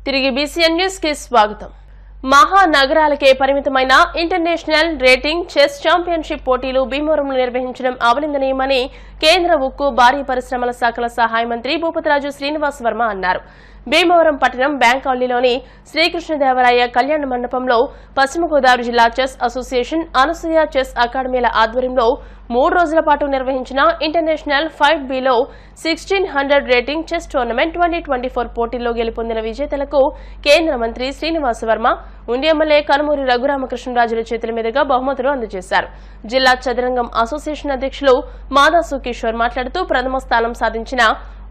తిరిగి BCN news కి స్వాగతం. మహానగరాలకే పరిమితమైన ఇంటర్నేషనల్ రేటింగ్ చెస్ ఛాంపియన్షిప్ పోటీలు భీమవరంలో నిర్వహించడం అభినందనీయమని కేంద్ర ఉక్కు భారీ పరిశ్రమల శాఖల సహాయ మంత్రి భూపతిరాజు శ్రీనివాస్ వర్మ అన్నారు. భీమవరం పట్టణం బ్యాంక్ కాలనీలోని శ్రీకృష్ణదేవరాయ కళ్యాణ మండపంలో పశ్చిమ గోదావరి జిల్లా చెస్ అసోసియేషన్ అనసూయ చెస్ అకాడమీల ఆధ్వర్యంలో 3 రోజుల పాటు నిర్వహించిన ఇంటర్నేషనల్ 5Bలో 1600 రేటింగ్ చెస్ టోర్నమెంట్ 2024 పోటీల్లో గెలుపొందిన విజేతలకు కేంద్ర మంత్రి శ్రీనివాస్ వర్మ ఉండి ఎమ్మెల్యే కనుమూరి రఘురామకృష్ణరాజుల చేతుల మీదుగా బహుమతులు అందజేశారు. జిల్లా చదరంగం అసోసియేషన్ అధ్యక్షులు మాదాసు కిషోర్ మాట్లాడుతూ ప్రథమ స్థానం సాధించిన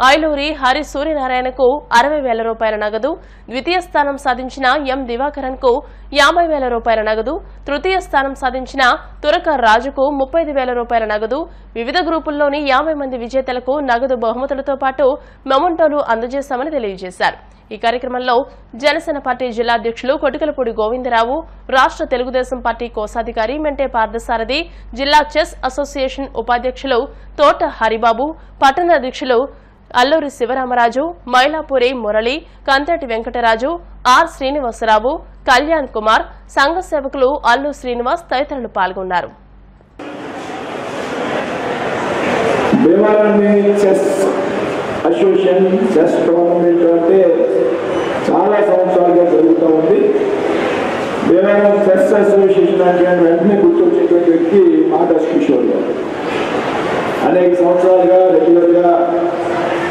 ఐలూరి హరి సూర్యనారాయణకు 60,000 రూపాయల నగదు, ద్వితీయ స్థానం సాధించిన ఎం దివాకరన్ కు 50,000 రూపాయల నగదు, తృతీయ స్థానం సాధించిన తురక రాజుకు 35,000 రూపాయల నగదు, వివిధ గ్రూపుల్లోని 50 మంది విజేతలకు నగదు బహుమతులతో పాటు మెమొంటోలు అందజేశామని తెలియజేశారు. ఈ కార్యక్రమంలో జనసేన పార్టీ జిల్లా అధ్యక్షులు కొటికలపూడి గోవిందరావు, రాష్ట్ర తెలుగుదేశం పార్టీ కోశాధికారి మెంటే పార్థసారథి, జిల్లా చెస్ అసోసియేషన్ ఉపాధ్యక్షులు తోట హరిబాబు, పట్టణ అధ్యక్షులు అల్లూరి శివరామరాజు, మైలాపూరి మురళి, కంతటి వెంకటరాజు, ఆర్ శ్రీనివాసరావు, కళ్యాణ్ కుమార్, సంఘ సేవకులు అల్లు శ్రీనివాస్ తదితరులు పాల్గొన్నారు. చాలా సంవత్సరాలుగా జరుగుతూ ఉంది. దేవాలయం చెస్ అసోసియేషన్ అంటే వెంటనే గుర్తొచ్చేటువంటి వ్యక్తి మాదాస్ కిషోర్ గారు. అనేక సంవత్సరాలుగా రెగ్యులర్గా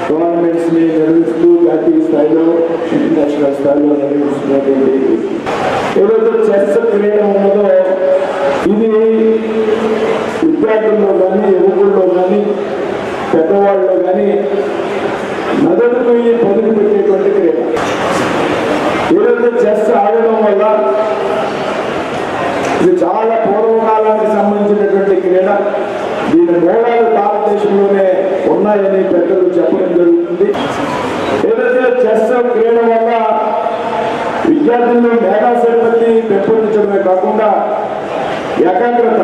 టోర్నమెంట్స్ ని నిర్వహిస్తూ జాతీయ స్థాయిలో ఇంటర్నేషనల్ స్థాయిలో నిర్వహిస్తున్నటువంటి ఏదైతే చెస్ క్రీడ ఉన్నదో ఇది విద్యార్థుల్లో కానీ యువకుల్లో కానీ పెద్దవాళ్ళలో కానీ నగదుకు పొదుపు పెట్టేటువంటి క్రీడ. ఏదైతే చెస్ ఆడడం వల్ల ఇది చాలా పూర్వకాలానికి సంబంధించినటువంటి క్రీడ. దీని మూలాలు భారతదేశంలోనే ఉన్నాయని పెద్దలు చెప్పడం జరుగుతుంది. ఏదైతే చెస్ క్రీడ వల్ల విద్యార్థుల్లో మేధాశక్తి పెంపొందించడమే కాకుండా ఏకాగ్రత,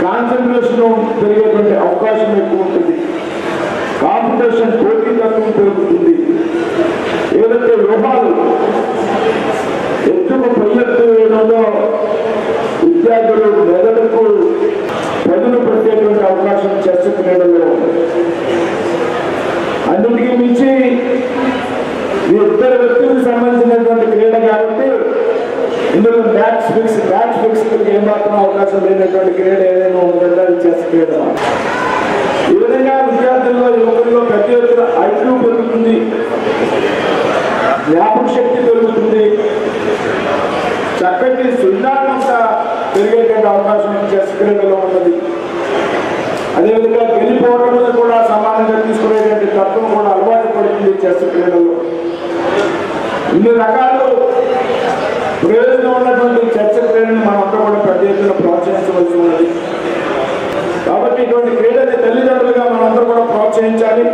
కాన్సన్ట్రేషన్ పెరిగేటువంటి అవకాశం ఎక్కువ ఉంటుంది. కాంపిటీషన్ పోటీతత్వం పెరుగుతుంది. ఏదైతే వ్యూహాలు ఎత్తుకు పొయ్యెత్తు వేయడంలో విద్యార్థులు మెదడుకు పదులు పెట్టేటువంటి అవకాశం చెస్ క్రీడలో అన్నిటికీ మించి ఈ ఇద్దరు వ్యక్తులకు సంబంధించినటువంటి క్రీడ కాబట్టి ఇందులో మ్యాచ్ ఫిక్స్ ఏమాత్రం అవకాశం లేనటువంటి క్రీడ ఏదైనా ఉందంటే అది చెస్ క్రీడ. ఈ విధంగా విద్యార్థుల్లో యువకుల్లో పెద్ద ఎత్తున ఐక్యూ పెరుగుతుంది, జ్ఞాపక శక్తి పెరుగుతుంది, చక్కటి సృజనాత్మకత పెరిగేటువంటి అవకాశం చెస్ క్రీడలో ఉన్నది. అదేవిధంగా గెలిపోవడం కూడా సమానంగా తీసుకునేటువంటి తత్వం కూడా అలవాటు పడుతుంది చెస్ క్రీడలో. ఇన్ని రకాలు ప్రయోజనం ఉన్నటువంటి చెస్ క్రీడని మనంతా కూడా పెద్ద ఎత్తున ప్రోత్సహించవలసి ఉన్నది. కాబట్టి ఇటువంటి క్రీడని తల్లిదండ్రులుగా మనందరూ కూడా ప్రోత్సహించాలి.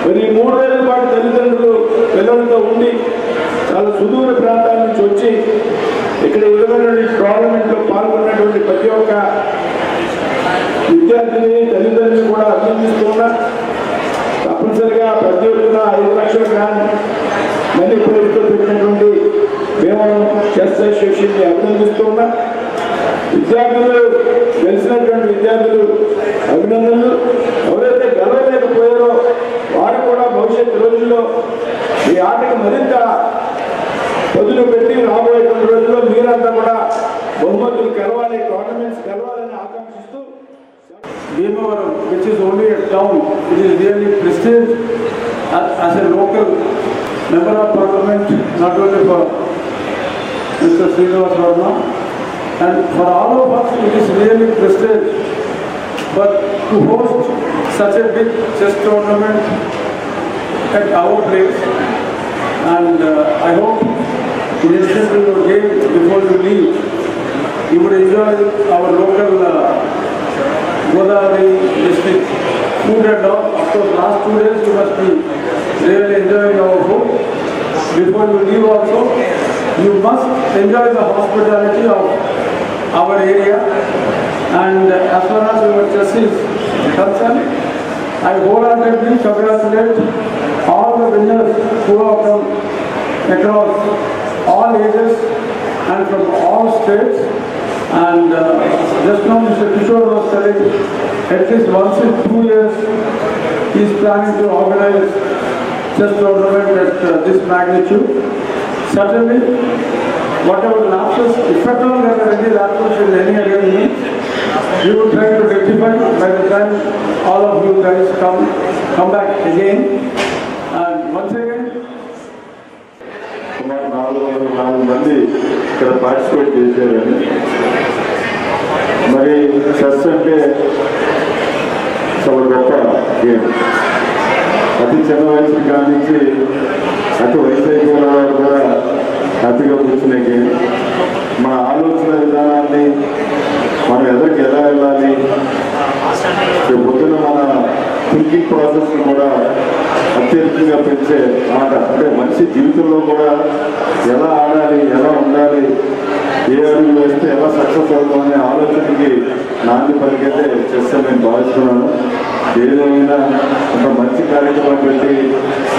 మరి 3 రోజుల పాటు తల్లిదండ్రులు పిల్లలతో ఉండి చాలా సుదూర ప్రాంతాల నుంచి వచ్చి ఇక్కడ ఈ విధమైనటువంటి టోర్నమెంట్లో పాల్గొన్నటువంటి ప్రతి ఒక్క విద్యార్థిని తల్లిదండ్రులు కూడా అభినందిస్తున్నా. తప్పనిసరిగా పెద్ద ఎత్తున 5 లక్షల గ్రాండ్ మనీ ప్రైజ్తో పెట్టినటువంటి భీమవరం చెస్ అసోసియేషన్ని అభినందిస్తున్నా. విద్యార్థులు గెలిచినటువంటి విద్యార్థులు అభినందనలు. ఎవరైతే గెలవలేకపోయారో వారు కూడా భవిష్యత్తు రోజుల్లో ఈ ఆటకు మరింత పదులు పెట్టి రాబోయేటువంటి రోజుల్లో మీరంతా కూడా బహుమతులు గెలవాలి, టోర్నమెంట్స్ గెలవాలని ఆకాంక్షిస్తూ Bhimavaram, which is only a town, it is really prestige as a local member of parliament, not only for Mr. Srinivas Verma, and for all of us it is really prestige, but to host such a big chess tournament at our place, and I hope in addition to your game, before you leave, you would enjoy our local Godavari district food and all. Of course, last 2 days you must be really enjoying our food. Before you leave also, you must enjoy the hospitality of our area. And as far as your chess is concerned, I wholeheartedly congratulate all the winners who have come across all ages and from all states. And just now Mr. Kishore was telling, at least once in 2 years, he is planning to organize chess tournament at this magnitude. Certainly, whatever lapses, if at all there are any lapses in any academy, we will try to rectify by the time all of you guys come back again. And once again, సుమారు 404 మంది ఇక్కడ participate చేశారండి. మరి chess అంటే చాలా గొప్ప game. అతి చిన్న వయసు కానించి అతి వయసు అయిపోయిన వారు కూడా హ్యాపీగా కూర్చునే గేమ్. మన ఆలోచన విధానాన్ని మనం ఎదరికి ఎలా వెళ్ళాలి, పొద్దున మన థింకింగ్ ప్రాసెస్ కూడా అత్యధికంగా పెంచే ఆట. అంటే మనిషి జీవితంలో కూడా ఎలా ఆడాలి, ఎలా ఉండాలి, ఏ అడుగు వేస్తే ఎలా సక్సెస్ అవుతామనే ఆలోచనకి నాంది పలికైతే చెస్ అని నేను భావిస్తున్నాను. ఏదేమైనా ఒక మంచి కార్యక్రమం పెట్టి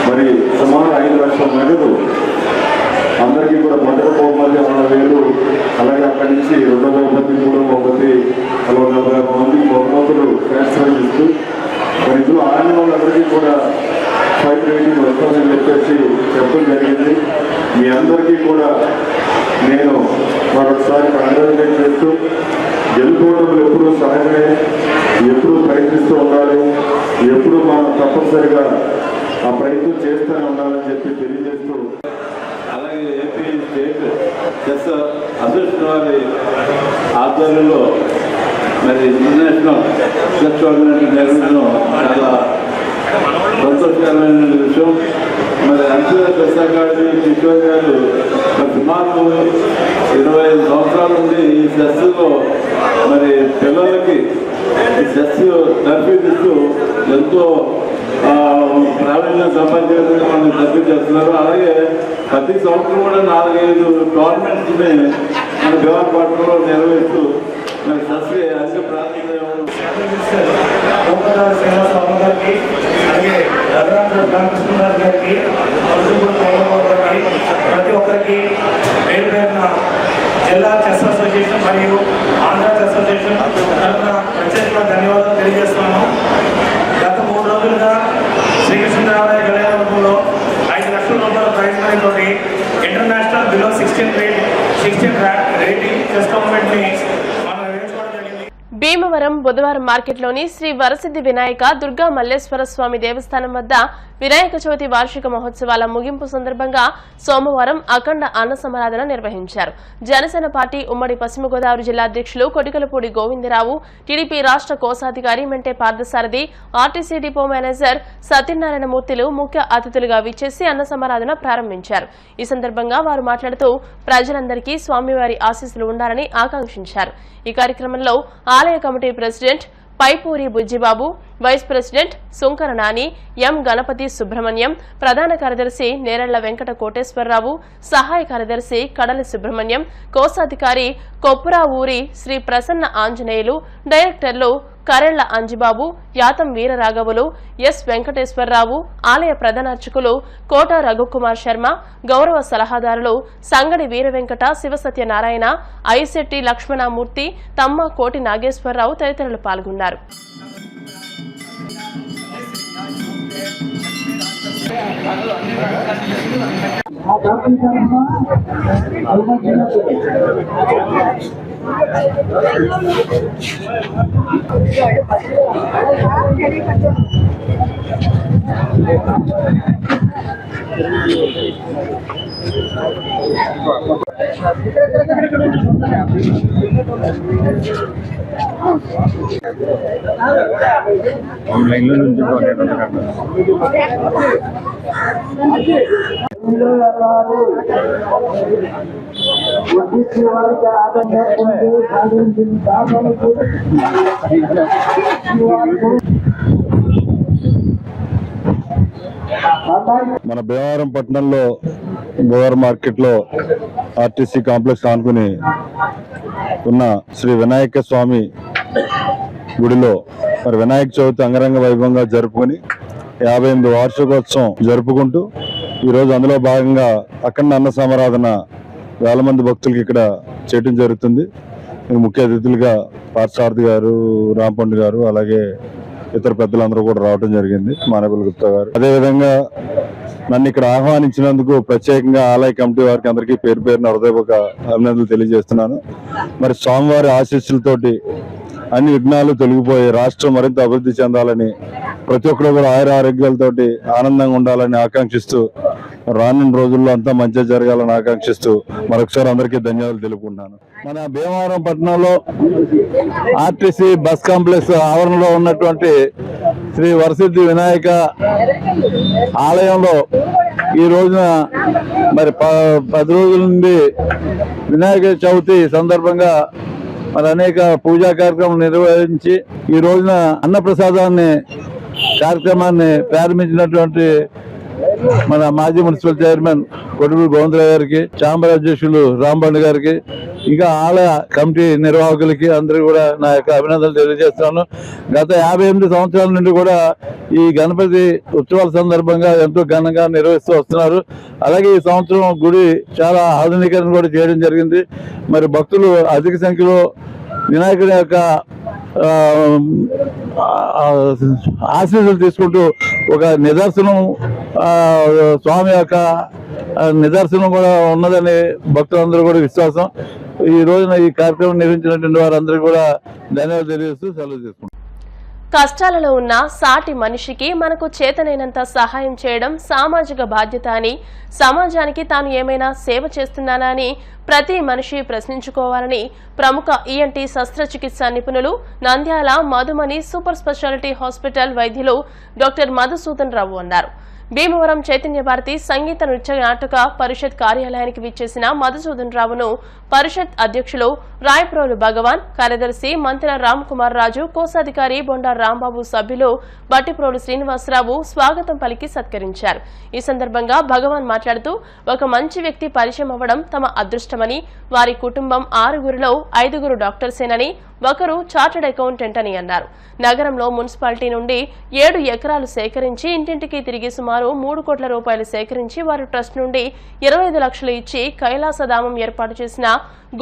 మరి సుమారు 5 లక్షల నగదు అందరికీ కూడా మొదటి బహుమతి 60,000, అలాగే అక్కడి నుంచి రెండో బహుమతి, మూడో బహుమతి, 40 మంది బహుమతులు ట్రాన్స్ఫర్ చేస్తూ మరి ఇందులో ఆడిన వాళ్ళందరికీ కూడా 5 రేటింగ్ వస్తుందని చెప్పేసి చెప్పడం జరిగింది. మీ అందరికీ కూడా నేను మరొకసారి కంగ్రాచులేట్ చేస్తూ, గెలుపోవడం ఎప్పుడూ సహజమే, ఎప్పుడూ ప్రయత్నిస్తూ ఉండాలి, ఎప్పుడు మనం తప్పనిసరిగా ఆ ప్రయత్నం చేస్తూనే ఉండాలని చెప్పి తెలియజేస్తూ, అలాగే ఏపీ స్టేట్ చెస్ అసోసియేషన్ వారి ఆధ్వర్యంలో మరి ఇంటర్నేషనల్ చెస్ టోర్నమెంట్ నిర్వహించడం చాలా సంతోషకరమైన విషయం. మరి అంతర్జాతీయ చెస్ అకాడమీ కిషోర్ గారు మరి సుమారు 25 సంవత్సరాల నుండి ఈ చెస్లో మరి పిల్లలకి ఈ చెస్ తర్ఫీదిస్తూ ఎంతో ప్రావీణ్యం సంపాదించేందుకు మనం తర్ఫీ చేస్తున్నారు. అలాగే ప్రతి సంవత్సరం కూడా 4-5 టోర్నమెంట్స్ని మన భీమవరపట్నంలో నిర్వహిస్తూ మరి చెస్కి అన్ని ప్రాంతాలు గారికి, అలాగే రామకృష్ణ గారికి, ప్రతి ఒక్కరికి పేరు పేరున జిల్లా చెస్ అసోసియేషన్ మరియు ఆంధ్ర చెస్ అసోసియేషన్ తరఫున ప్రత్యేకంగా ధన్యవాదాలు తెలియజేస్తున్నాను. గత 3 రోజులుగా శ్రీకృష్ణదేవరాయ కళ్యాణంలో 5 లక్షల రూపాయల ప్రైజ్ మనీ తోటి ఇంటర్నేషనల్ బిలో 16 రేటింగ్ చెస్ టోర్నమెంట్ని మనం నిర్వహించుకోవడం జరిగింది. భీమవరం బుధవారం మార్కెట్లోని శ్రీ వరసిద్ధి వినాయక దుర్గా మల్లేశ్వర స్వామి దేవస్థానం వద్ద వినాయక చవితి వార్షిక మహోత్సవాల ముగింపు సందర్భంగా సోమవారం అఖండ అన్న సమారాధన నిర్వహించారు. జనసేన పార్టీ ఉమ్మడి పశ్చిమ గోదావరి జిల్లా అధ్యక్షులు కొడికలపూడి గోవిందరావు, టీడీపీ రాష్ట్ర కోశాధికారి మెంటే పార్థసారథి, ఆర్టీసీ డిపో మేనేజర్ సత్యనారాయణమూర్తిలు ముఖ్య అతిథులుగా విచ్చేసి అన్న సమారాధన ప్రారంభించారు. ఈ సందర్భంగా వారు మాట్లాడుతూ ప్రజలందరికీ స్వామివారి ఆశీస్సులు ఉండాలని ఆకాంక్షించారు. ఈ కార్యక్రమంలో ఆలయ committee president Paipuri Bujjibabu, vice president Sunkara Nani, M Ganapathi Subrahmanyam, ప్రధాన కార్యదర్శి నేరళ్ల వెంకట కోటేశ్వరరావు, సహాయ కార్యదర్శి కడలి సుబ్రహ్మణ్యం, కోశాధికారి కొప్పురా ఊరి శ్రీ ప్రసన్న ఆంజనేయులు, డైరెక్టర్లు కరెళ్ల అంజిబాబు, యాతం వీరరాఘవులు, ఎస్ వెంకటేశ్వరరావు, ఆలయ ప్రధానార్చకులు కోట రఘుకుమార్ శర్మ, గౌరవ సలహాదారులు సంగడి వీరవెంకట శివసత్యనారాయణ, ఐశెట్టి లక్ష్మణమూర్తి, తమ్మ కోటి నాగేశ్వరరావు తదితరులు పాల్గొన్నారు. ఆన్లైన్ లో నుంచి మన భీమవరం పట్టణంలో భీమవరం మార్కెట్ లో ఆర్టీసీ కాంప్లెక్స్ ఆనుకుని ఉన్న శ్రీ వినాయక స్వామి గుడిలో మరి వినాయక చవితి అంగరంగ వైభవంగా జరుపుకొని 58 వార్షికోత్సవం జరుపుకుంటూ ఈరోజు అందులో భాగంగా అఖండ అన్న సమారాధన వేల మంది భక్తులకి ఇక్కడ చేయడం జరుగుతుంది. ముఖ్య అతిథులుగా పార్థసారథి గారు, రాంపండు గారు, అలాగే ఇతర పెద్దలందరూ కూడా రావడం జరిగింది, మానవుల గుప్తా గారు. అదేవిధంగా నన్ను ఇక్కడ ఆహ్వానించినందుకు ప్రత్యేకంగా ఆలయ కమిటీ వారికి అందరికీ పేరు పేరున హృదయపూర్వక అభినందనలు తెలియజేస్తున్నాను. మరి స్వామివారి ఆశీస్సులతోటి అన్ని విఘ్నాలు తొలగిపోయి రాష్ట్రం మరింత అభివృద్ధి చెందాలని, ప్రతి ఒక్కరు కూడా ఆయుర ఆరోగ్యాలతోటి ఆనందంగా ఉండాలని ఆకాంక్షిస్తూ, రానున్న రోజుల్లో అంతా మంచిగా జరగాలని ఆకాంక్షిస్తూ మరొకసారి అందరికీ ధన్యవాదాలు తెలుపుకుంటున్నాను. మన భీమవరం పట్టణంలో ఆర్టీసీ బస్ కాంప్లెక్స్ ఆవరణలో ఉన్నటువంటి శ్రీ వరసిద్ధి వినాయక ఆలయంలో ఈ రోజున మరి 10 రోజుల నుండి వినాయక చవితి సందర్భంగా మరి అనేక పూజా కార్యక్రమాలు నిర్వహించి ఈ రోజున అన్నప్రసాదాన్ని కార్యక్రమాన్ని ప్రారంభించినటువంటి మన మాజీ మున్సిపల్ చైర్మన్ కొడుగురు గోవిందరావు గారికి, ఛాంబర్ అధ్యక్షులు రాంబండ్ గారికి, ఇంకా ఆలయ కమిటీ నిర్వాహకులకి అందరూ కూడా నా యొక్క అభినందనలు తెలియజేస్తున్నాను. గత 58 సంవత్సరాల నుండి కూడా ఈ గణపతి ఉత్సవాల సందర్భంగా ఎంతో ఘనంగా నిర్వహిస్తూ వస్తున్నారు. అలాగే ఈ సంవత్సరం గుడి చాలా ఆధునీకరణ కూడా చేయడం జరిగింది. మరి భక్తులు అధిక సంఖ్యలో వినాయకుడి యొక్క ఆశీస్సులు తీసుకుంటూ ఒక నిదర్శనం, స్వామి యొక్క నిదర్శనం కూడా ఉన్నదని భక్తులందరూ కూడా విశ్వాసం. ఈ రోజున ఈ కార్యక్రమం నిర్వహించినటువంటి వారందరూ కూడా ధన్యవాదాలు తెలియజేస్తూ సెలవు తీసుకుంటాం. కష్టాలలో ఉన్న సాటి మనిషికి మనకు చేతనైనంత సహాయం చేయడం సామాజిక బాధ్యత అని, సమాజానికి తాను ఏమైనా సేవ చేస్తున్నానా అని ప్రతి మనిషి ప్రశ్నించుకోవాలని ప్రముఖ ఈఎన్టీ శస్త్రచికిత్స నిపుణులు, Nandyal Madhumani super speciality hospital వైద్యులు డాక్టర్ మధుసూదన్ రావు అన్నారు. భీమవరం చైతన్య భారతి సంగీత నృత్య నాటక పరిషత్ కార్యాలయానికి విచ్చేసిన మధుసూదన్ రావును పరిషత్ అధ్యక్షులు రాయప్రోలు భగవాన్, కార్యదర్శి మంత్ర రామ్ కుమార్ రాజు, కోశాధికారి బొండా రాంబాబు, సభ్యులు బట్టిప్రోలు శ్రీనివాసరావు స్వాగతం పలికి సత్కరించారు. ఈ సందర్భంగా భగవాన్ మాట్లాడుతూ, ఒక మంచి వ్యక్తి పరిచయం అవ్వడం తమ అదృష్టమని, వారి కుటుంబం 6గురిలో 5గురు డాక్టర్సేనని, ఒకరు చార్టెడ్ అకౌంటెంట్ అని అన్నారు. నగరంలో మున్సిపాలిటీ నుండి 7 ఎకరాలు సేకరించి ఇంటింటికి తిరిగి సుమారు 3 కోట్ల రూపాయలు సేకరించి వారి ట్రస్ట్ నుండి 25 లక్షలు ఇచ్చి కైలాసధామం ఏర్పాటు చేసిన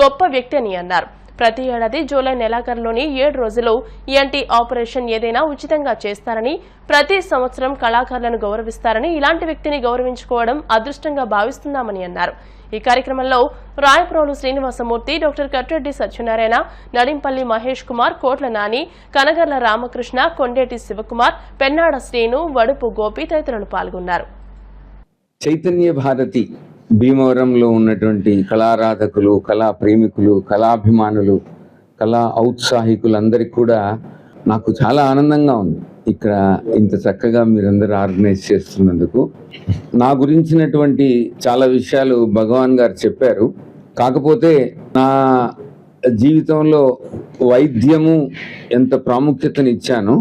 గొప్ప వ్యక్తి అని అన్నారు. ప్రతి ఏడాది జూలై నెలాఖరులోని 7 రోజులు ఈఎన్టీ ఆపరేషన్ ఏదైనా ఉచితంగా చేస్తారని, ప్రతి సంవత్సరం కళాకారులను గౌరవిస్తారని, ఇలాంటి వ్యక్తిని గౌరవించుకోవడం అదృష్టంగా భావిస్తున్నామని అన్నారు. ఈ కార్యక్రమంలో రాయప్రోలు శ్రీనివాసమూర్తి, డాక్టర్ కట్రెడ్డి సత్యనారాయణ, నడింపల్లి మహేష్ కుమార్, కోట్ల నాని, కనగర్ల రామకృష్ణ, కొండేటి శివకుమార్, పెన్నాడ శ్రీను, వడుపు గోపి తదితరులు పాల్గొన్నారు. చైతన్య భారతి భీమవరంలో ఉన్నటువంటి కళారాధకులు, కళా ప్రేమికులు, కళాభిమానులు, కళా ఔత్సాహికులందరికీ కూడా నాకు చాలా ఆనందంగా ఉంది ఇక్కడ ఇంత చక్కగా మీరందరూ ఆర్గనైజ్ చేస్తున్నందుకు. నా గురించినటువంటి చాలా విషయాలు భగవాన్ గారు చెప్పారు. కాకపోతే నా జీవితంలో వైద్యము ఎంత ప్రాముఖ్యతనిచ్చానో,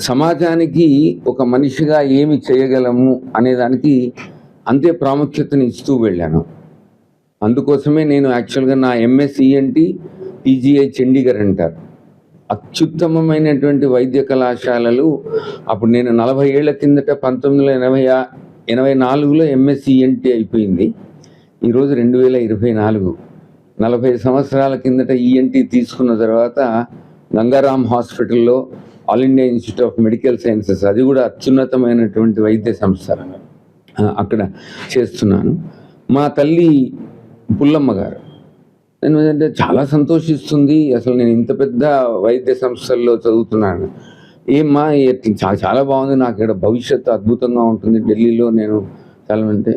సమాజానికి ఒక మనిషిగా ఏమి చేయగలము అనేదానికి అంతే ప్రాముఖ్యతని ఇస్తూ వెళ్ళాను. అందుకోసమే నేను యాక్చువల్గా నా ఎంఎస్ఈఎన్టీ టీజీఐ చండీగఢ్ అంటారు, అత్యుత్తమమైనటువంటి వైద్య కళాశాలలు. అప్పుడు నేను 40 ఏళ్ల కిందట 1984లో ఎంఎస్ఈఎన్టీ అయిపోయింది. ఈరోజు 2024, 40 సంవత్సరాల కిందట ఈఎన్టీ తీసుకున్న తర్వాత గంగారాం హాస్పిటల్లో all India institute of medical sciences, అది కూడా అత్యున్నతమైనటువంటి వైద్య సంస్థ, అక్కడ చేస్తున్నాను. మా తల్లి పుల్లమ్మ గారు ఏంటంటే చాలా సంతోషిస్తుంది, అసలు నేను ఇంత పెద్ద వైద్య సంస్థల్లో చదువుతున్నాను, ఏమ్మా చాలా బాగుంది, నాకు ఇక్కడ భవిష్యత్తు అద్భుతంగా ఉంటుంది, ఢిల్లీలో నేను చాలా అంటే,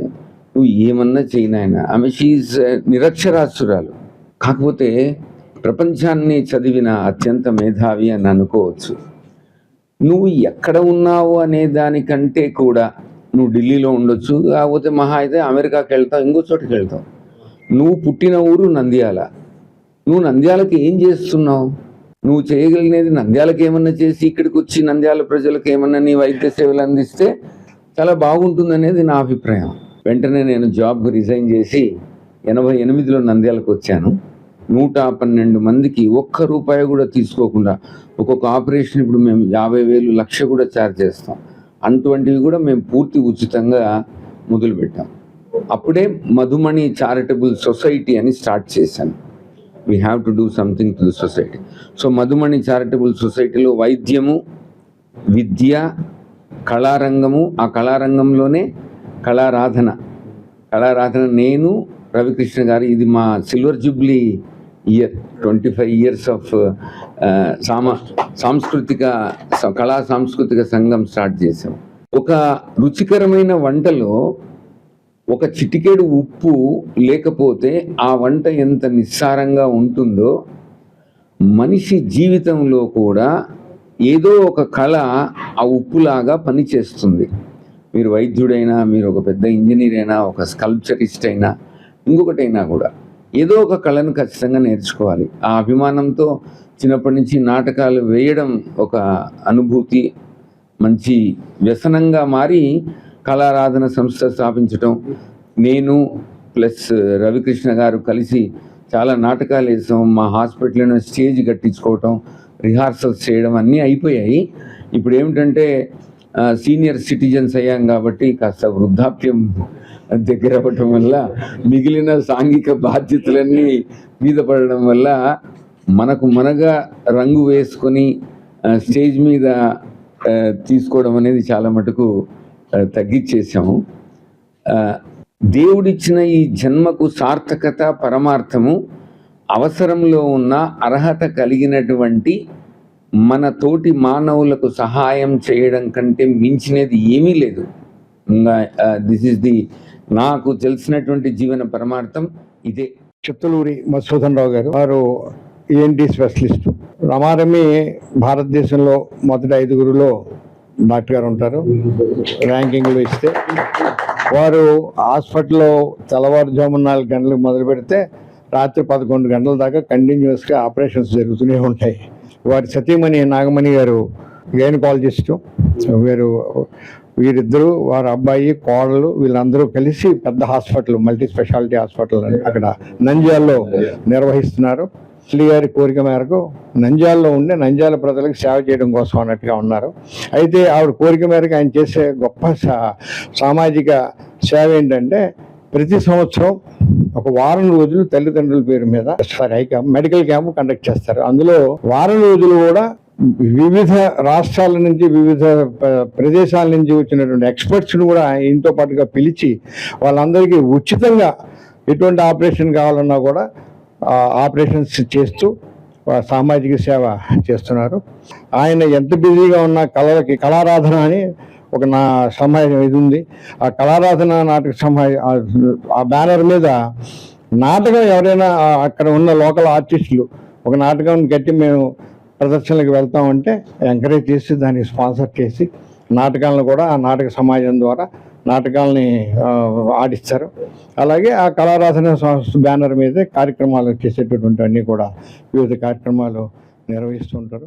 నువ్వు ఏమన్నా చేయనాయన. ఆమె షీఈ్ నిరక్షరాస్యురాలు, కాకపోతే ప్రపంచాన్ని చదివిన అత్యంత మేధావి అని అనుకోవచ్చు. నువ్వు ఎక్కడ ఉన్నావు అనే దానికంటే కూడా నువ్వు ఢిల్లీలో ఉండొచ్చు, కాకపోతే మహా అయితే అమెరికాకి వెళ్తావు, ఇంకో చోటుకి వెళ్తావు. నువ్వు పుట్టిన ఊరు నంద్యాల, నువ్వు నంద్యాలకి ఏం చేస్తున్నావు? నువ్వు చేయగలిగినది నంద్యాలకి ఏమన్నా చేసి ఇక్కడికి వచ్చి నంద్యాల ప్రజలకు ఏమన్నా నీ వైద్య సేవలు అందిస్తే చాలా బాగుంటుందనేది నా అభిప్రాయం. వెంటనే నేను జాబ్ రిజైన్ చేసి 88లో నంద్యాలకు వచ్చాను. 112 మందికి ఒక్క రూపాయి కూడా తీసుకోకుండా, ఒక్కొక్క ఆపరేషన్ ఇప్పుడు మేము 50,000, 1,00,000 కూడా ఛార్జ్ చేస్తాం. అటువంటివి కూడా మేము పూర్తి ఉచితంగా మొదలుపెట్టాం. అప్పుడే మధుమణి చారిటబుల్ సొసైటీ అని స్టార్ట్ చేశాను. We have to do something to the society. So Madhumani charitable సొసైటీలో వైద్యము, విద్య, కళారంగము, ఆ కళారంగంలోనే కళారాధన నేను, రవికృష్ణ గారు, ఇది మా silver Jubilee year, 25 years of కళా సాంస్కృతిక సంఘం స్టార్ట్ చేసాం. ఒక రుచికరమైన వంటలో ఒక చిటికెడు ఉప్పు లేకపోతే ఆ వంట ఎంత నిస్సారంగా ఉంటుందో, మనిషి జీవితంలో కూడా ఏదో ఒక కళ ఆ ఉప్పులాగా పనిచేస్తుంది. మీరు వైద్యుడైనా, మీరు ఒక పెద్ద ఇంజనీర్ అయినా, ఒక స్కల్ప్చరిస్ట్ అయినా, ఇంకొకటైనా కూడా ఏదో ఒక కళను ఖచ్చితంగా నేర్చుకోవాలి. ఆ అభిమానంతో చిన్నప్పటి నుంచి నాటకాలు వేయడం ఒక అనుభూతి, మంచి వ్యసనంగా మారి కళారాధన సంస్థ స్థాపించటం, నేను ప్లస్ రవికృష్ణ గారు కలిసి చాలా నాటకాలు వేసాం. మా హాస్పిటల్లో స్టేజ్ కట్టించుకోవటం, రిహార్సల్స్ చేయడం అన్నీ అయిపోయాయి. ఇప్పుడు ఏమిటంటే సీనియర్ సిటిజన్స్ అయ్యాం కాబట్టి కాస్త వృద్ధాప్యం దగ్గర అవ్వటం వల్ల మిగిలిన సాంఘిక బాధ్యతలన్నీ మీద పడడం వల్ల మనగా రంగు వేసుకొని స్టేజ్ మీద తీసుకోవడం అనేది చాలా మటుకు తగ్గించేసాము. దేవుడిచ్చిన ఈ జన్మకు సార్థకత, పరమార్థము అవసరంలో ఉన్న అర్హత కలిగినటువంటి మన తోటి మానవులకు సహాయం చేయడం కంటే మించినది ఏమీ లేదు. దిస్ ఈస్ ది నాకు తెలిసినటువంటి జీవన పరమార్థం ఇదే. చిత్తలూరి మధుసూదన్ రావు గారు, వారు ENT స్పెషలిస్టు. రమారమి భారతదేశంలో మొదటి 5గురిలో డాక్టర్ గారు ఉంటారు. ర్యాంకింగ్లో ఇస్తే వారు హాస్పిటల్లో తెల్లవారుజామున 4 గంటలకు మొదలు పెడితే రాత్రి 11 గంటల దాకా కంటిన్యూస్గా ఆపరేషన్స్ జరుగుతూనే ఉంటాయి. వారి సతీమణి నాగమణి గారు గైనకాలజిస్టు. వీరిద్దరూ, వారి అబ్బాయి, కోడలు, వీళ్ళందరూ కలిసి పెద్ద హాస్పిటల్, మల్టీ స్పెషాలిటీ హాస్పిటల్ అక్కడ నంద్యాలలో నిర్వహిస్తున్నారు. తల్లి గారి కోరిక మేరకు నంద్యాలలో ఉండే నంద్యాల ప్రజలకు సేవ చేయడం కోసం అన్నట్టుగా ఉన్నారు. అయితే ఆవిడ కోరిక మేరకు ఆయన చేసే గొప్ప సామాజిక సేవ ఏంటంటే, ప్రతి సంవత్సరం ఒక వారం రోజులు తల్లిదండ్రుల పేరు మీద మెడికల్ క్యాంప్ కండక్ట్ చేస్తారు. అందులో వారం రోజులు కూడా వివిధ రాష్ట్రాల నుంచి, వివిధ ప్రదేశాల నుంచి వచ్చినటువంటి ఎక్స్పర్ట్స్ని కూడా ఇంతో పాటుగా పిలిచి వాళ్ళందరికీ ఉచితంగా ఎటువంటి ఆపరేషన్ కావాలన్నా కూడా ఆపరేషన్స్ చేస్తూ సామాజిక సేవ చేస్తున్నారు. ఆయన ఎంత బిజీగా ఉన్న కళారాధన అని ఒక సమాజం ఇది ఉంది. ఆ కళారాధన నాటక సమాజం, ఆ బ్యానర్ మీద నాటకం ఎవరైనా అక్కడ ఉన్న లోకల్ ఆర్టిస్టులు ఒక నాటకం కట్టి మేము ప్రదర్శనలకు వెళ్తామంటే ఎంకరేజ్ చేసి దానికి స్పాన్సర్ చేసి నాటకాలను కూడా ఆ నాటక సమాజం ద్వారా నాటకాలని ఆడిస్తారు. అలాగే ఆ కళారాధన సంస్థ బ్యానర్ మీదే కార్యక్రమాలు చేసేటటువంటి అన్నీ కూడా వివిధ కార్యక్రమాలు నిర్వహిస్తుంటారు.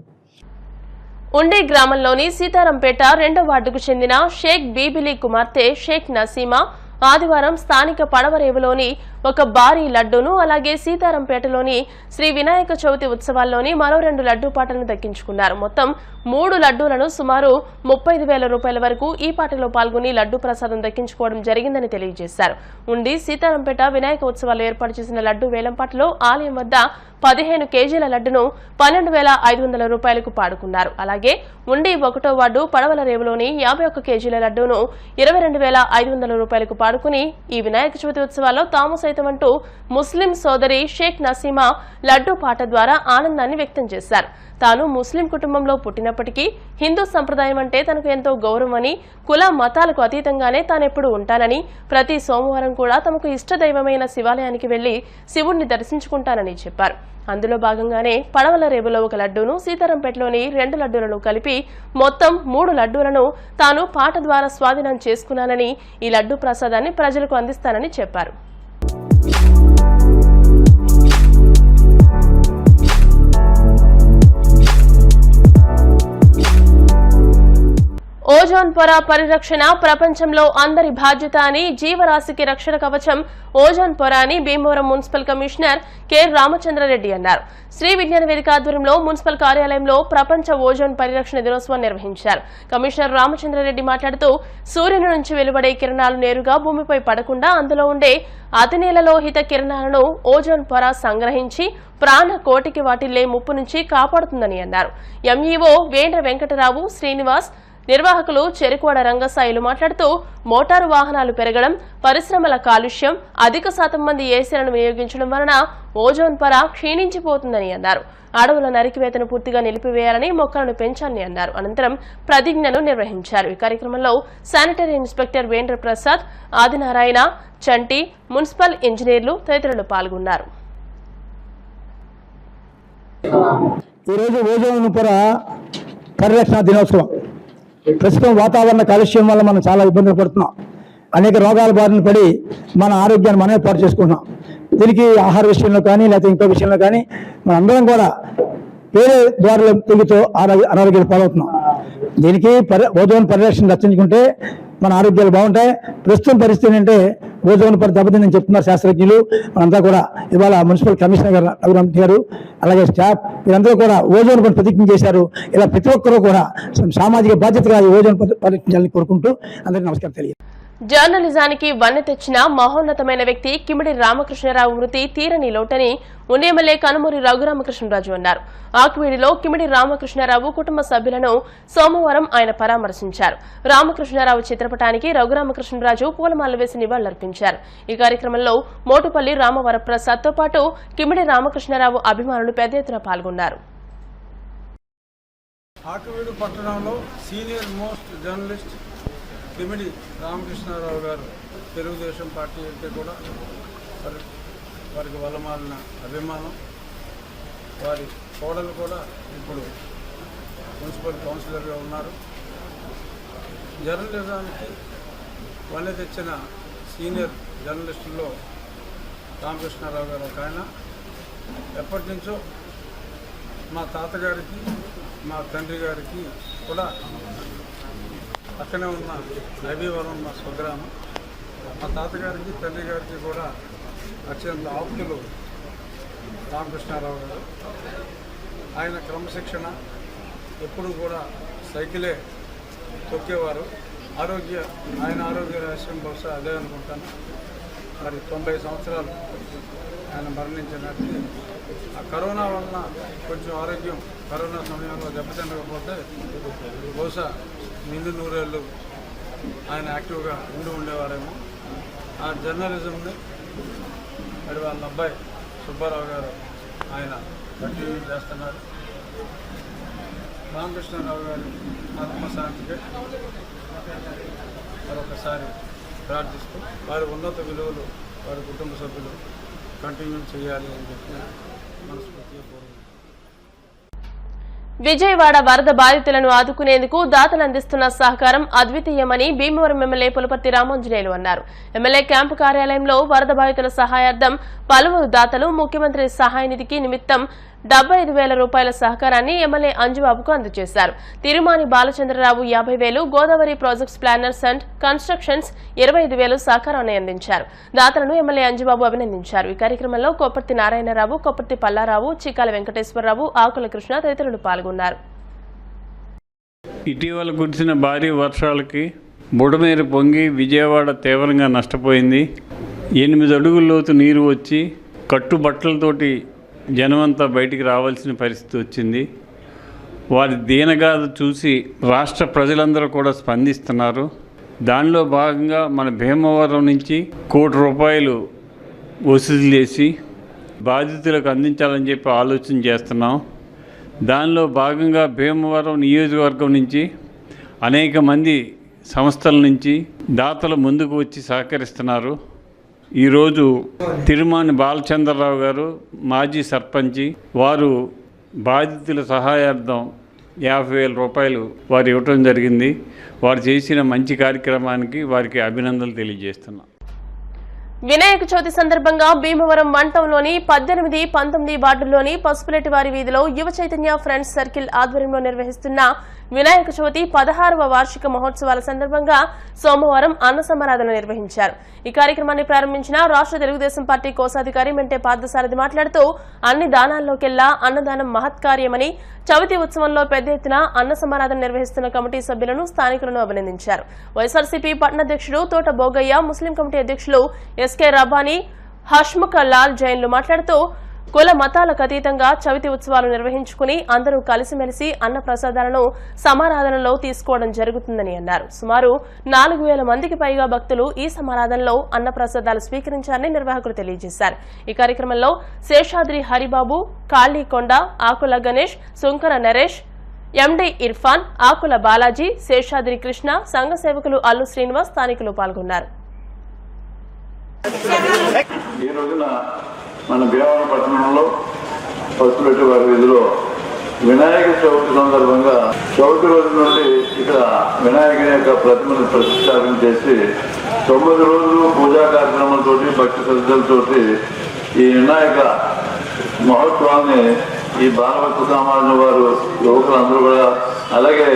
ఉండే గ్రామంలోని సీతారాంపేట 2వ వార్డుకు చెందిన షేక్ బీబిలీ కుమార్తె షేక్ నసీమా ఆదివారం స్థానిక పడవరేవులోని ఒక భారీ లడ్డూను, అలాగే సీతారాంపేటలోని శ్రీ వినాయక చవితి ఉత్సవాల్లోని మరో 2 లడ్డూ పాటలను దక్కించుకున్నారు. మొత్తం 3 లడ్డూలను సుమారు 35,000 రూపాయల వరకు ఈ పాటలో పాల్గొని లడ్డూ ప్రసాదం దక్కించుకోవడం జరిగిందని తెలియజేశారు. ఉండి సీతారాంపేట వినాయక ఉత్సవాల్లో ఏర్పాటు చేసిన లడ్డూ వేలంపాటలో ఆలయం వద్ద 15 కేజీల లడ్డును 12,500 రూపాయలకు పాడుకున్నారు. అలాగే ఉండి 1వ వార్డు పడవల రేవులోని 51 కేజీల లడ్డూను 22,500 రూపాయలకు పాడుకుని ఈ వినాయక చవితి ఉత్సవాల్లో తాము సైతం అంటూ ముస్లిం సోదరి షేక్ నసీమా లడ్డూ పాట ద్వారా ఆనందాన్ని వ్యక్తం చేశారు. తాను ముస్లిం కుటుంబంలో పుట్టినప్పటికీ హిందూ సంప్రదాయం అంటే తనకు ఎంతో గౌరవమని, కుల మతాలకు అతీతంగానే తానెప్పుడు ఉంటానని, ప్రతి సోమవారం కూడా తమకు ఇష్టదైవమైన శివాలయానికి వెళ్లి శివుణ్ణి దర్శించుకుంటానని చెప్పారు. అందులో భాగంగానే పడవల రేవులో ఒక లడ్డూను, సీతారాంపేటలోని 2 లడ్డూలను కలిపి మొత్తం 3 లడ్డూలను తాను పాట ద్వారా స్వాధీనం చేసుకున్నానని, ఈ లడ్డూ ప్రసాదాన్ని ప్రజలకు అందిస్తానని చెప్పారు. ఓజోన్ పొర పరిరక్షణ ప్రపంచంలో అందరి బాధ్యత అని, జీవరాశికి రక్షణ కవచం ఓజోన్ పొర అని Bhimavaram municipal commissioner K Ramachandra Reddy అన్నారు. శ్రీ విజ్ఞాన వేదిక ఆధ్వర్యంలో మున్సిపల్ కార్యాలయంలో ప్రపంచ ఓజోన్ పరిరక్షణ దినోత్సవం నిర్వహించారు. కమిషనర్ రామచంద్రారెడ్డి మాట్లాడుతూ సూర్యుని నుంచి వెలువడే కిరణాలు నేరుగా భూమిపై పడకుండా అందులో ఉండే అతినీలలోహిత కిరణాలను ఓజోన్ పొర సంగ్రహించి ప్రాణ కోటికి వాటిల్లే ముప్పు నుంచి కాపాడుతుందని అన్నారు. ఎంఈఓ వేంద్ర వెంకటరావు, శ్రీనివాస్, నిర్వాహకులు చెరుకువాడ రంగసాయిలు మాట్లాడుతూ మోటారు వాహనాలు పెరగడం, పరిశ్రమల కాలుష్యం, అధిక శాతం మంది ఏసీలను వినియోగించడం వలన ఓజోన్ పొర క్షీణించిపోతుందని అన్నారు. అడవుల నరికివేతను పూర్తిగా నిలిపివేయాలని, మొక్కలను పెంచాలని అన్నారు. అనంతరం ప్రతిజ్ఞను నిర్వహించారు. ఈ కార్యక్రమంలో శానిటరీ ఇన్స్పెక్టర్ వేంద్ర ప్రసాద్, ఆదినారాయణ, చంటి, మున్సిపల్ ఇంజనీర్లు తదితరులు పాల్గొన్నారు. ఈరోజు ఓజోన్ పొర పరిరక్షణ దినోత్సవం. ప్రస్తుతం వాతావరణ కాలుష్యం వల్ల మనం చాలా ఇబ్బందులు పడుతున్నాం. అనేక రోగాల బారిన పడి మన ఆరోగ్యాన్ని మనమే పాటు చేసుకుంటున్నాం. దీనికి ఆహార విషయంలో కానీ లేకపోతే ఇంకో విషయంలో కానీ మనందరం కూడా వేరే ద్వారాల తెగుతో అనారోగ్యాలు పాలవుతున్నాం. దీనికి ఓజోన్ పరిరక్షణ రక్షించుకుంటే మన ఆరోగ్యాలు బాగుంటాయి. ప్రస్తుతం పరిస్థితి ఏంటంటే ఓజోన్ పొర దెబ్బతిందని చెప్తున్నారు శాస్త్రజ్ఞులు. మనంతా కూడా ఇవాళ మున్సిపల్ కమిషనర్ గారు రఘురామ్ గారు అలాగే స్టాఫ్ వీరందరూ కూడా ఓజోన్ పొర ప్రతిజ్ఞ చేశారు. ఇలా ప్రతి ఒక్కరూ కూడా సామాజిక బాధ్యతగా ఈ ఓజోన్ పరిరక్షించాలని కోరుకుంటూ అందరికీ నమస్కారం తెలియదు. జర్నలిజానికి వన్నె తెచ్చిన మహోన్నతమైన వ్యక్తి కిమిడి రామకృష్ణరావు మృతి తీరని లోటని ఉన్న ఎమ్మెల్యే కనుమూరి రఘురామకృష్ణరాజు అన్నారు. ఆకువీడిలో కిమిడి రామకృష్ణరావు కుటుంబ సభ్యులను సోమవారం ఆయన పరామర్శించారు. రామకృష్ణరావు చిత్రపటానికి రఘురామకృష్ణరాజు పూలమాలలు వేసి నివాళులర్పించారు. ఈ కార్యక్రమంలో మోటుపల్లి రామవరప్రసాద్తో పాటు కిమిడి రామకృష్ణరావు అభిమానులు పెద్ద ఎత్తున పాల్గొన్నారు. ఆకువీడు పట్టణంలో senior most journalist Kimidi Ramakrishna Rao గారు తెలుగుదేశం పార్టీ అంటే కూడా వారికి వల్లమాలిన అభిమానం. వారి కోడలు కూడా ఇప్పుడు మున్సిపల్ కౌన్సిలర్గా ఉన్నారు. జర్నలిజానికి వన్నె తెచ్చిన సీనియర్ జర్నలిస్టుల్లో రామకృష్ణారావు గారు ఒక ఆయన. ఎప్పటి నుంచో మా తాతగారికి మా తండ్రి గారికి కూడా పక్కనే ఉన్న నవీవరం మా స్వగ్రామం. మా తాతగారికి తండ్రి గారికి కూడా అత్యంత ఆప్తులు రామకృష్ణారావు గారు. ఆయన క్రమశిక్షణ, ఎప్పుడు కూడా సైకిలే తొక్కేవారు. ఆయన ఆరోగ్య రహస్యం బహుశా అదే అనుకుంటాను. మరి 90 సంవత్సరాలు ఆయన మరణించినట్టు. ఆ కరోనా వలన కొంచెం ఆరోగ్యం కరోనా సమయంలో దెబ్బతినకపోతే బహుశా నిండు నూరేళ్ళు ఆయన యాక్టివ్గా ఉండేవారేమో. ఆ జర్నలిజంని మరి వాళ్ళ అబ్బాయి సుబ్బారావు గారు ఆయన కంటిన్యూ చేస్తున్నారు. రామకృష్ణారావు గారి ఆత్మశాంతికి మరొకసారి ప్రార్థిస్తూ వారి ఉన్నత విలువలు వారి కుటుంబ సభ్యులు కంటిన్యూ చేయాలి అని చెప్పి మనస్ఫూర్తిగా కోరుకుంటున్నాను. విజయవాడ వరద బాధితులను ఆదుకునేందుకు దాతలు అందిస్తున్న సహకారం అద్వితీయమని భీమవరం ఎమ్మెల్యే పులపర్తి రామాంజనేయులు అన్నారు. ఎమ్మెల్యే క్యాంపు కార్యాలయంలో వరద బాధితుల సహాయార్థం పలువురు దాతలు ముఖ్యమంత్రి సహాయ నిధికి నిమిత్తం 75,000 రూపాయల సహకారాన్ని ఎమ్మెల్యే అంజుబాబుకు అందజేశారు. Tirumani Balachandrarao 50,000, Godavari projects planners and constructions 25,000 సహకారాన్ని అందించారు. దాతలను ఎమ్మెల్యే అంజుబాబు అభినందించారు. ఈ కార్యక్రమంలో కొప్పర్తి నారాయణరావు, కొప్పర్తి పల్లారావు, చిక్కాల వెంకటేశ్వరరావు, ఆకుల కృష్ణ తదితరులు పాల్గొన్నారు. ఇటీవల కురిసిన భారీ వర్షాలకి బుడమేరు పొంగి విజయవాడ తీవ్రంగా నష్టపోయింది. 8 అడుగుల లోతు నీరు వచ్చి కట్టుబట్టలతోటి జనమంతా బయటికి రావాల్సిన పరిస్థితి వచ్చింది. వారి దీనగాథ చూసి రాష్ట్ర ప్రజలందరూ కూడా స్పందిస్తున్నారు. దానిలో భాగంగా మన భీమవరం నుంచి ₹1 వసూలు చేసి బాధితులకు అందించాలని చెప్పి ఆలోచన చేస్తున్నాం. దానిలో భాగంగా భీమవరం నియోజకవర్గం నుంచి అనేక మంది సంస్థల నుంచి దాతలు ముందుకు వచ్చి సహకరిస్తున్నారు. ఈరోజు తిరుమాని బాలచంద్రరావు గారు మాజీ సర్పంచి, వారు బాధితుల సహాయార్థం 50,000 రూపాయలు వారు ఇవ్వటం జరిగింది. వారు చేసిన మంచి కార్యక్రమానికి వారికి అభినందనలు తెలియజేస్తున్నాం. వినాయక చవితి సందర్భంగా భీమవరం మంటంలోని 18, 19 వార్డుల్లోని పసుపులెట్టివారి వీధిలో యువ చైతన్య ఫ్రెండ్స్ సర్కిల్ ఆధ్వర్యంలో నిర్వహిస్తున్న వినాయక చవితి 16వ వార్షిక మహోత్సవాల సందర్భంగా సోమవారం అన్న సమారాధన నిర్వహించారు. ఈ కార్యక్రమాన్ని ప్రారంభించిన రాష్ట్ర తెలుగుదేశం పార్టీ కోశాధికారి మెంటే పార్థసారథి మాట్లాడుతూ అన్ని దానాల్లోకెల్లా అన్నదానం మహత్కార్యమని, చవితి ఉత్సవంలో పెద్ద ఎత్తున అన్న సమారాధన నిర్వహిస్తున్న కమిటీ సభ్యులను, స్థానికులను అభినందించారు. వైఎస్ఆర్సీపీ పట్టణాధ్యక్షుడు తోట భోగయ్య, ముస్లిం కమిటీ అధ్యక్షులు ఎస్కే రబ్బానీ, హష్ముఖ్ లాల్ జైన్లు మాట్లాడుతూ కుల మతాలకు అతీతంగా చవితి ఉత్సవాలు నిర్వహించుకుని అందరూ కలిసిమెలిసి అన్న ప్రసాదాలను సమారాధనలో తీసుకోవడం జరుగుతుందని అన్నారు. సుమారు 4,000 మందికి పైగా భక్తులు ఈ సమారాధనలో అన్న ప్రసాదాలు స్వీకరించారని నిర్వాహకులు తెలియజేశారు. ఈ కార్యక్రమంలో శేషాద్రి హరిబాబు, కాళీకొండ, ఆకుల గణేష్, సుంకర నరేష్, ఎండి ఇర్ఫాన్, ఆకుల బాలాజీ, శేషాద్రి కృష్ణ, సంఘ సేవకులు అల్లు శ్రీనివాస్, స్థానికులు పాల్గొన్నారు. ఈ రోజున మన భీమవరం పట్టణంలో పసుపులెట్టి వారి వీధిలో వినాయక చవితి సందర్భంగా చవితి రోజు నుండి ఇక్కడ వినాయకుని యొక్క ప్రతిమను ప్రతిష్టాపన చేసి 9 రోజులు పూజా కార్యక్రమాలతోటి, భక్తి శ్రద్ధలతోటి ఈ వినాయక మహోత్సవాన్ని ఈ బాలభక్త సమాజం వారు, యువకులందరూ కూడా, అలాగే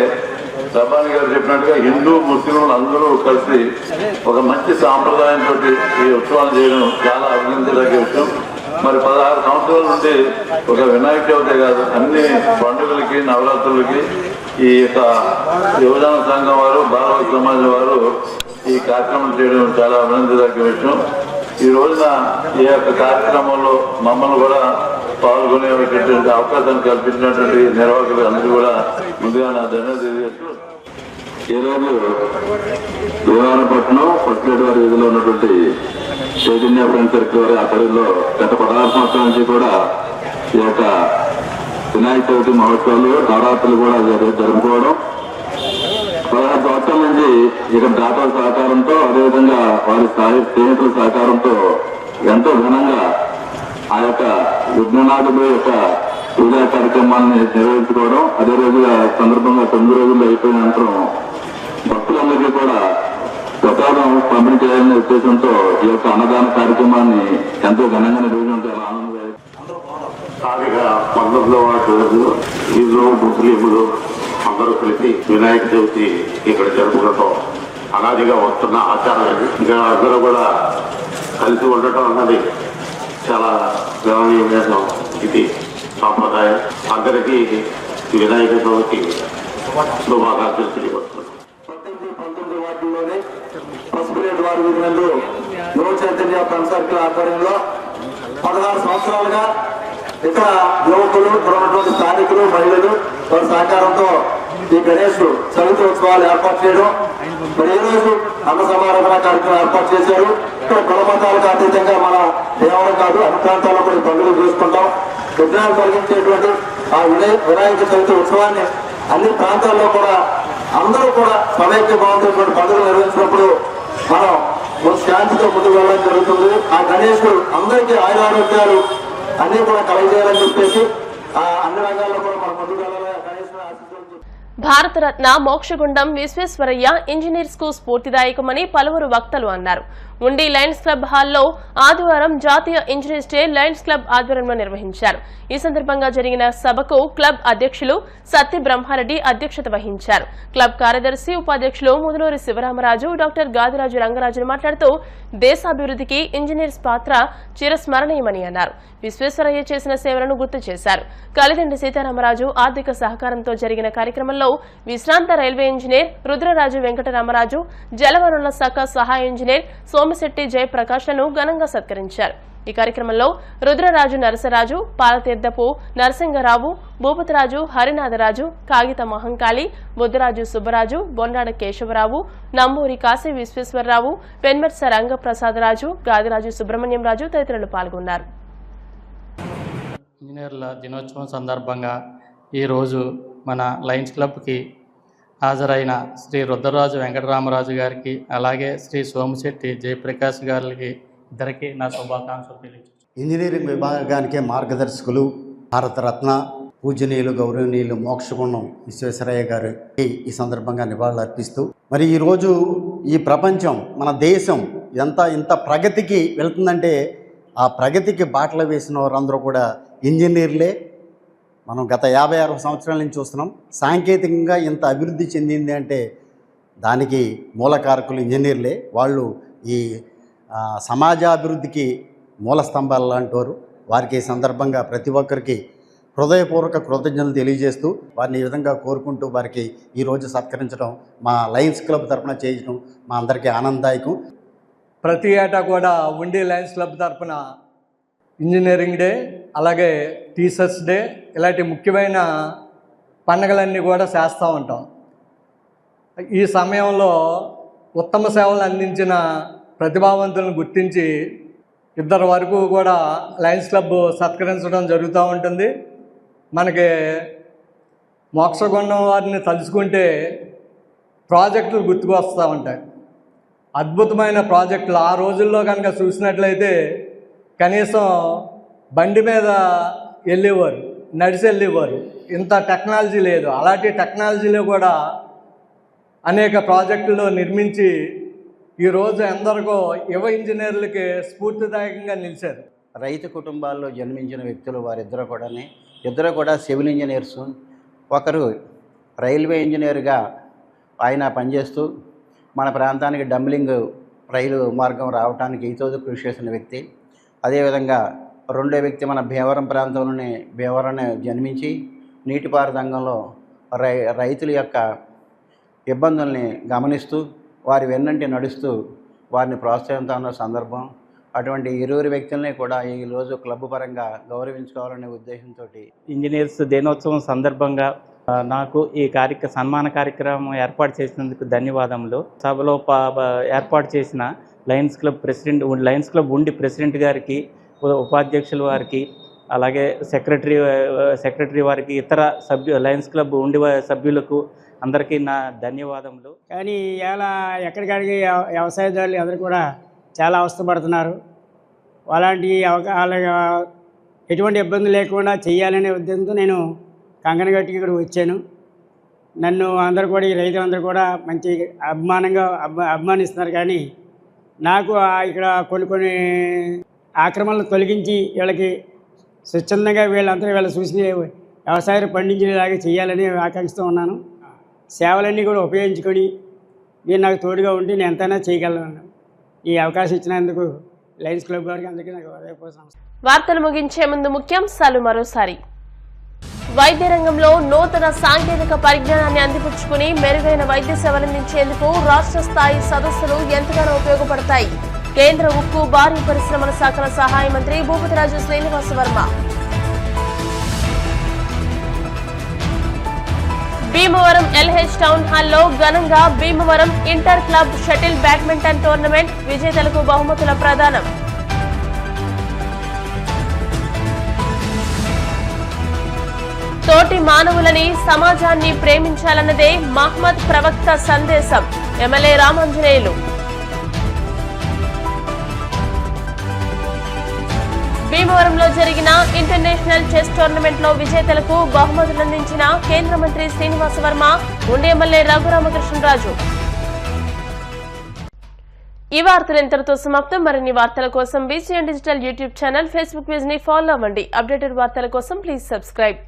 రబ్బానీ గారు చెప్పినట్టుగా హిందూ ముస్లింలు అందరూ కలిసి ఒక మంచి సాంప్రదాయంతో ఈ ఉత్సవాన్ని చేయడం చాలా అభినందించదగ్గ విషయం. మరి 16 సంవత్సరాల నుండి ఒక వినాయక చవితే కాదు, అన్ని పండుగలకి, నవరాత్రులకి ఈ యొక్క యువజన సంఘం వారు, బాలభక్త సమాజం వారు ఈ కార్యక్రమం చేయడం చాలా అభినందించదగ్గ విషయం. ఈ రోజున ఈ యొక్క కార్యక్రమంలో మమ్మల్ని కూడా పాల్గొనేటువంటి అవకాశాన్ని కల్పించినటువంటి నిర్వాహకులు అందరూ కూడా ముందుగా నా ధన్యవాదాలు తెలియజేస్తూ, ఈరోజు భీమవరపట్నం పసుపులెట్టి వారి వీధిలో ఉన్నటువంటి చైతన్య ఫ్రెండ్ సర్కిల్ వారి ఆధ్వర్యంలో గత 16 సంవత్సరాల నుంచి కూడా ఈ యొక్క వినాయక చవితి మహోత్సవాలు, నవరాత్రులు కూడా జరుపుకోవడం, 16 సంవత్సరాల నుంచి ఇక్కడ దాతల సహకారంతో, అదేవిధంగా వారి స్నేహితుల సహకారంతో ఎంతో ఘనంగా ఆ యొక్క విఘ్ననాథుల యొక్క పూజా కార్యక్రమాన్ని నిర్వహించుకోవడం, అదే రోజుగా సందర్భంగా 9 రోజుల్లో అయిపోయిన అనంతరం భక్తులందరికీ కూడా ప్రసాదం పంపిణీ చేయాలనే ఉద్దేశంతో ఈ యొక్క అన్నదాన కార్యక్రమాన్ని ఎంతో ఘనంగా నిర్వహించడం చాలా ఆనందదాయకం. 19వ రోజు హిందూ ముస్లింలు అందరూ కలిసి వినాయక చవితి ఇక్కడ జరుపుకోవడం అనాదిగా వస్తున్న ఆచారం. ఇంకా అందరూ కూడా కలిసి ఉండటం అన్నది చాలా గౌరవనీయమైన ఇది సాంప్రదాయం. అందరికీ వినాయక చవితి శుభాకాంక్షలు తెలియపడుతున్నాం. 19 వార్డుల్లోనే పసుపులెట్టి వారి వీధులందు యువ చైతన్య ఫ్రెండ్ సర్కిల్ ఆధ్వర్యంలో 16 సంవత్సరాలుగా ఇక్కడ యువకులు, ఉన్నటువంటి స్థానికులు, మహిళలు వారి సహకారంతో ఈ గణేష్ చవితి ఉత్సవాలు ఏర్పాటు చేయడం, మరి ఈ రోజు అన్న సమారాధన కార్యక్రమం ఏర్పాటు చేశారు. ఇక్కడ కుల మతాలకు అతీతంగా మన దేవాలయం కాదు, అన్ని ప్రాంతాల్లో కూడా పండుగలు చేసుకుంటాం. విఘ్నాలు కలిగించేటువంటి ఆ వినాయక చవితి ఉత్సవాన్ని అన్ని ప్రాంతాల్లో కూడా అందరూ కూడా సమైక్య భావంతో పండుగలు నిర్వహించినప్పుడు మనం శాంతితో ముందుకు వెళ్ళడం జరుగుతుంది. ఆ గణేశుడు అందరికీ ఆయురారోగ్యాలు అన్ని కూడా కలగజేయాలని చెప్పేసి అన్ని రంగాల్లో కూడా మనం ముందుకు వెళ్ళాలని గణేశుడు ఆశిస్తున్నాం. భారతరత్న మోక్షగుండం విశ్వేశ్వరయ్య ఇంజనీర్స్ కు స్ఫూర్తిదాయకమని పలువురు వక్తలు అన్నారు. ఉండి లయన్స్ క్లబ్ హాల్లో ఆదివారం జాతీయ ఇంజనీర్స్ డే లయన్స్ క్లబ్ ఆధ్వర్యంలో నిర్వహించారు. ఈ సందర్భంగా జరిగిన సభకు క్లబ్ అధ్యక్షులు సత్య బ్రహ్మారెడ్డి అధ్యక్షత వహించారు. క్లబ్ కార్యదర్శి, ఉపాధ్యక్షులు ముదునూరి శివరామరాజు, డాక్టర్ గాదిరాజు రంగరాజులు మాట్లాడుతూ దేశాభివృద్ధికి ఇంజనీర్స్ పాత్ర చిరస్మరణీయమని అన్నారు. విశ్వేశ్వరయ్య చేసిన సేవలను గుర్తు చేశారు. కలిదండి సీతారామరాజు ఆర్థిక సహకారంతో జరిగిన కార్యక్రమంలో విశ్రాంత రైల్వే ఇంజనీర్ రుద్రరాజు వెంకటరామరాజు, జలవనరుల శాఖ సహాయ ఇంజనీర్ సోమిశెట్టి జయప్రకాష్లను ఘనంగా సత్కరించారు. ఈ కార్యక్రమంలో రుద్రరాజు నరసరాజు, పాలతీర్థపు నరసింగరావు, భూపతిరాజు హరినాథరాజు, కాగిత మహంకాళి, బుద్ధరాజు సుబ్బరాజు, బొండాడ కేశవరావు, నంబూరి కాశీ విశ్వేశ్వరరావు, పెన్మెర్స రంగప్రసాదరాజు, గాదిరాజు సుబ్రహ్మణ్యం రాజు తదితరులు పాల్గొన్నారు. ఇంజనీర్ల దినోత్సవం సందర్భంగా ఈరోజు మన లయన్స్ క్లబ్కి హాజరైన శ్రీ రుద్రరాజు వెంకటరామరాజు గారికి, అలాగే శ్రీ సోమిశెట్టి జయప్రకాష్ గారికి ఇద్దరికి నా శుభాకాంక్షలు తెలియజేస్తున్నాను. ఇంజనీరింగ్ విభాగానికి మార్గదర్శకులు, భారతరత్న పూజనీయులు, గౌరవనీయులు మోక్షగుండం విశ్వేశ్వరయ్య గారికి ఈ సందర్భంగా నివాళులు అర్పిస్తూ, మరి ఈరోజు ఈ ప్రపంచం, మన దేశం ఇంత ప్రగతికి వెళ్తుందంటే ఆ ప్రగతికి బాటలు వేసిన వారందరూ కూడా ఇంజనీర్లే, మనం గత 56 సంవత్సరాల నుంచి చూస్తున్నాం. సాంకేతికంగా ఇంత అభివృద్ధి చెందింది అంటే దానికి మూలకారకులు ఇంజనీర్లే. వాళ్ళు ఈ సమాజాభివృద్ధికి మూల స్తంభాలు లాంటి వారు. వారికి ఈ సందర్భంగా ప్రతి ఒక్కరికి హృదయపూర్వక కృతజ్ఞతలు తెలియజేస్తూ వారిని ఈ విధంగా కోరుకుంటూ వారికి ఈరోజు సత్కరించడం మా లయన్స్ క్లబ్ తరఫున చేయడం మా అందరికీ ఆనందదాయకం. ప్రతి ఏటా కూడా ఉండి లయన్స్ క్లబ్ తరఫున ఇంజనీరింగ్ డే, అలాగే టీచర్స్ డే ఇలాంటి ముఖ్యమైన పండుగలన్నీ కూడా చేస్తూ ఉంటాం. ఈ సమయంలో ఉత్తమ సేవలు అందించిన ప్రతిభావంతులను గుర్తించి 2 వరకు కూడా లయన్స్ క్లబ్ సత్కరించడం జరుగుతూ ఉంటుంది. మనకి మోక్షగుండం వారిని తలుచుకుంటే ప్రాజెక్టులు గుర్తుకు వస్తూ ఉంటాయి. అద్భుతమైన ప్రాజెక్టులు. ఆ రోజుల్లో కనుక చూసినట్లయితే కనీసం బండి మీద వెళ్ళేవారు, నడిచి వెళ్ళేవారు. ఇంత టెక్నాలజీ లేదు. అలాంటి టెక్నాలజీలో కూడా అనేక ప్రాజెక్టులు నిర్మించి ఈరోజు ఎందరికో యువ ఇంజనీర్లకి స్ఫూర్తిదాయకంగా నిలిచారు. రైతు కుటుంబాల్లో జన్మించిన వ్యక్తులు ఇద్దరు కూడా సివిల్ ఇంజనీర్స్. ఒకరు రైల్వే ఇంజనీర్గా ఆయన పనిచేస్తూ మన ప్రాంతానికి డంబ్లింగ్ రైలు మార్గం రావడానికి ఈతోదు కృషి చేసిన వ్యక్తి. అదేవిధంగా రెండో వ్యక్తి మన భీమవరం ప్రాంతంలోనే జన్మించి నీటిపారుదల రంగంలో రైతుల యొక్క ఇబ్బందుల్ని గమనిస్తూ వారి వెన్నంటి నడుస్తూ వారిని ప్రోత్సహిస్తూ ఉన్న సందర్భం. అటువంటి ఇరువురు వ్యక్తుల్ని కూడా ఈరోజు క్లబ్ పరంగా గౌరవించుకోవాలనే ఉద్దేశంతో ఇంజనీర్స్ దినోత్సవం సందర్భంగా నాకు ఈ సన్మాన కార్యక్రమం ఏర్పాటు చేసినందుకు ధన్యవాదములు. సభలో ఏర్పాటు చేసిన లయన్స్ క్లబ్ ఉండి ప్రెసిడెంట్ గారికి, ఉపాధ్యక్షుల వారికి, అలాగే సెక్రటరీ వారికి, ఇతర లయన్స్ క్లబ్ ఉండి సభ్యులకు అందరికీ నా ధన్యవాదములు. కానీ ఇలా ఎక్కడికడికి వ్యవసాయదారులు అందరూ కూడా చాలా అవస్థపడుతున్నారు. అలాంటి ఎటువంటి ఇబ్బంది లేకుండా చేయాలనే ఉద్దేశంతో నేను కంకణగట్టుకి ఇక్కడ వచ్చాను. నన్ను అందరూ కూడా ఈ రైతులందరూ కూడా మంచి అభిమానిస్తున్నారు. కానీ నాకు ఇక్కడ కొన్ని ఆక్రమణలు తొలగించి వీళ్ళకి స్వచ్ఛందంగా వీళ్ళందరూ చూసి వ్యవసాయం పండించేలాగా చేయాలని ఆకాంక్షిస్తూ ఉన్నాను. సేవలన్నీ కూడా ఉపయోగించుకొని మీరు నాకు తోడుగా ఉండి నేను ఎంతైనా చేయగలను. ఈ అవకాశం ఇచ్చినందుకు లయన్స్ క్లబ్ వారికి అందరికీ నాకు వార్తలు ముగించే ముందు ముఖ్యాంశాలు మరోసారి. వైద్య రంగంలో నూతన సాంకేతిక పరిజ్ఞానాన్ని అందిపుచ్చుకుని మెరుగైన వైద్య సేవలందించేందుకు రాష్ట్ర స్థాయి సదస్సులు ఎంతగానో ఉపయోగపడతాయి. కేంద్ర ఉక్కు భారీ పరిశ్రమల శాఖల సహాయ మంత్రి భూపతిరాజు శ్రీనివాస వర్మ. భీమవరం ఎల్హెచ్ టౌన్ హాల్లో ఘనంగా Bhimavaram inter club shuttle badminton tournament విజేతలకు బహుమతుల ప్రదానం. తోటి మానవులని, సమాజాన్ని ప్రేమించాలన్నదే మహ్మద్ ప్రవక్త సందేశం. ఎమ్మెల్యే రామాంజనేయులు. భీమవరంలో జరిగిన ఇంటర్నేషనల్ చెస్ టోర్నమెంట్ లో విజేతలకు బహుమతులందించిన కేంద్ర మంత్రి శ్రీనివాస వర్మ, ఉండి ఎమ్మెల్యే రఘురామకృష్ణరాజు. ఈ వార్తలు ఇంతటితో సమాప్తం. మరిన్ని వార్తల కోసం BCN digital YouTube channel, Facebook page ని ఫాలో అవ్వండి. అప్డేటెడ్ వార్తల కోసం ప్లీజ్ సబ్స్క్రైబ్.